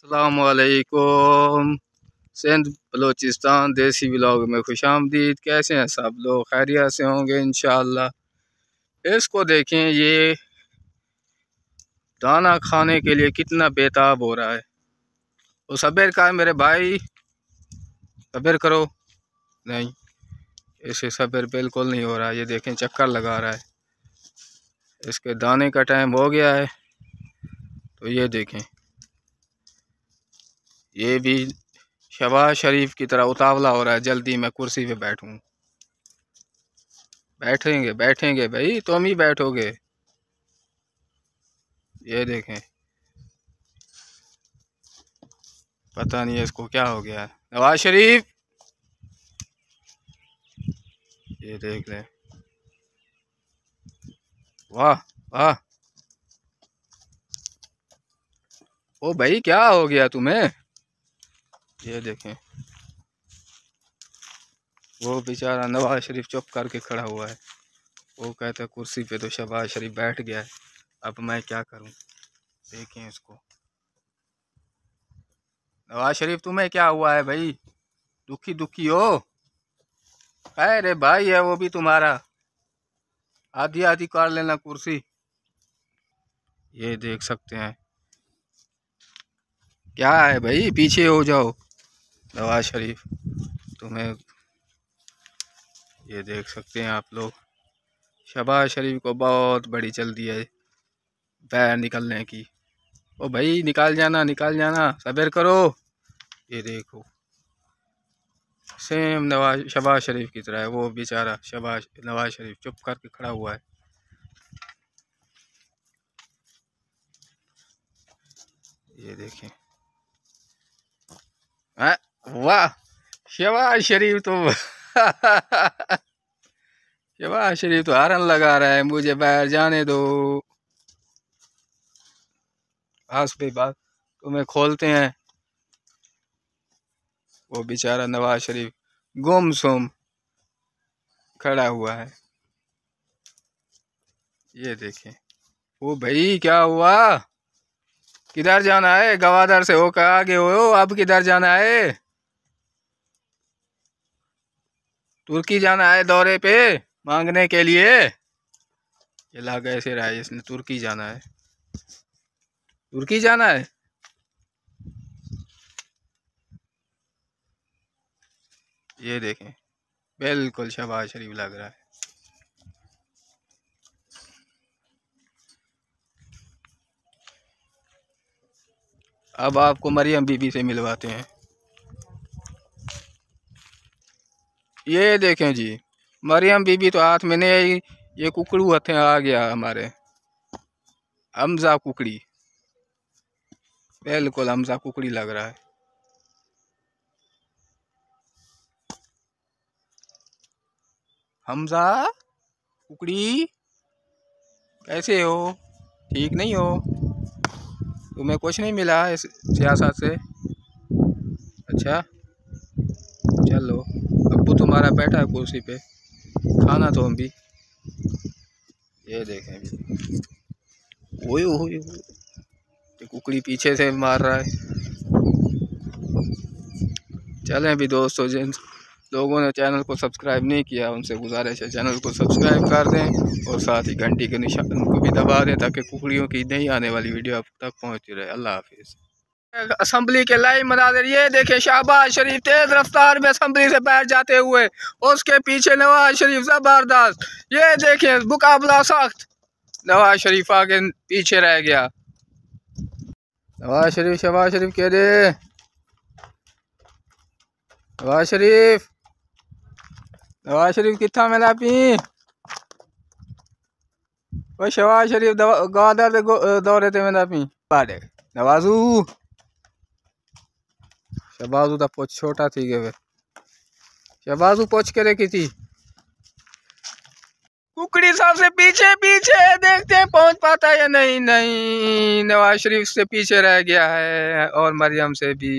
अस्सलामुअलैकुम। सिंध बलोचिस्तान देसी व्लॉग में खुशामदीद। कैसे हैं सब लोग? खैरियत से होंगे इंशाअल्लाह। इसको देखें, ये दाना खाने के लिए कितना बेताब हो रहा है। तो सब्र का मेरे भाई, सब्र करो। नहीं, इसे सब्र बिल्कुल नहीं हो रहा। ये देखें, चक्कर लगा रहा है। इसके दाने का टाइम हो गया है। तो ये देखें, ये भी शहबाज शरीफ की तरह उतावला हो रहा है। जल्दी मैं कुर्सी पे बैठूं। बैठेंगे बैठेंगे भाई, तुम ही बैठोगे। ये देखें, पता नहीं इसको क्या हो गया है। नवाज शरीफ, ये देख ले। वाह वाह। ओ भाई, क्या हो गया तुम्हें? ये देखें, वो बेचारा नवाज शरीफ चुप करके खड़ा हुआ है। वो कहता है कुर्सी पे तो शहबाज शरीफ बैठ गया है, अब मैं क्या करूं। देखें इसको। नवाज शरीफ, तुम्हें क्या हुआ है भाई? दुखी दुखी हो? अरे भाई है वो भी तुम्हारा, आधी आधी कर लेना कुर्सी। ये देख सकते हैं, क्या है भाई, पीछे हो जाओ। नवाज शरीफ तुम्हें, ये देख सकते हैं आप लोग, शहबाज शरीफ को बहुत बड़ी जल्दी है बाहर निकलने की। ओ भाई, निकाल जाना निकाल जाना, सब्र करो। ये देखो, सेम नवाज शहबाज शरीफ की तरह है। वो बेचारा नवाज शरीफ चुप करके खड़ा हुआ है। ये देखें, वाह, शहबाज शरीफ तो शहबाज शरीफ तो हारन लगा रहा है, मुझे बाहर जाने दो। आज पे बात तुम्हें खोलते हैं। वो बेचारा नवाज शरीफ गुमसुम खड़ा हुआ है। ये देखें, वो भाई क्या हुआ? किधर जाना है? गवादर से होकर आगे हो, अब किधर जाना है? तुर्की जाना है दौरे पे मांगने के लिए? ये लाग ऐसे रहा है, इसने तुर्की जाना है। तुर्की जाना है। ये देखें, बिल्कुल शहबाज शरीफ लग रहा है। अब आपको मरियम बीबी से मिलवाते हैं। ये देखें जी, मरियम बीबी तो हाथ में नहीं आई। ये कुकड़ू हथे आ गया हमारे, हमजा कुकड़ी। बिल्कुल हमजा कुकड़ी लग रहा है। हमजा कुकड़ी, कैसे हो? ठीक नहीं हो? तुम्हें कुछ नहीं मिला इस सियासत से? अच्छा, चलो, अब्बू तुम्हारा बैठा है कुर्सी पे, खाना तो हम भी। ये देखें भी, ओए ओए, कुकड़ी पीछे से मार रहा है। चलें भी दोस्तों, जिन लोगों ने चैनल को सब्सक्राइब नहीं किया उनसे गुजारिश है, चैनल को सब्सक्राइब कर दें और साथ ही घंटी के निशान को भी दबा दें, ताकि कुकड़ियों की नई आने वाली वीडियो आप तक पहुंचती रहे। अल्लाह हाफिज़। असेंबली के लाइव मनाज़िर, ये देखे, शहबाज शरीफ तेज रफ्तार में असेंबली से बाहर जाते हुए, उसके पीछे नवाज शरीफ जबरदस्त। ये देखें, मुकाबला सख्त। नवाज शरीफ आगे पीछे रह गया। नवाज शरीफ, शहबाज शरीफ कह दे। नवाज शरीफ, नवाज शरीफ कितना मिला पी? वो शहबाज शरीफ गवादर दौरे थे मिला पी पाड़े। नवाजू, शहबाजू तो पोछ छोटा थी गए। शहबाजू पोछ के रखी थी। कुकड़ी सबसे पीछे पीछे, देखते हैं पहुंच पाता है या नहीं। नहीं, नवाज शरीफ से पीछे रह गया है और मरियम से भी।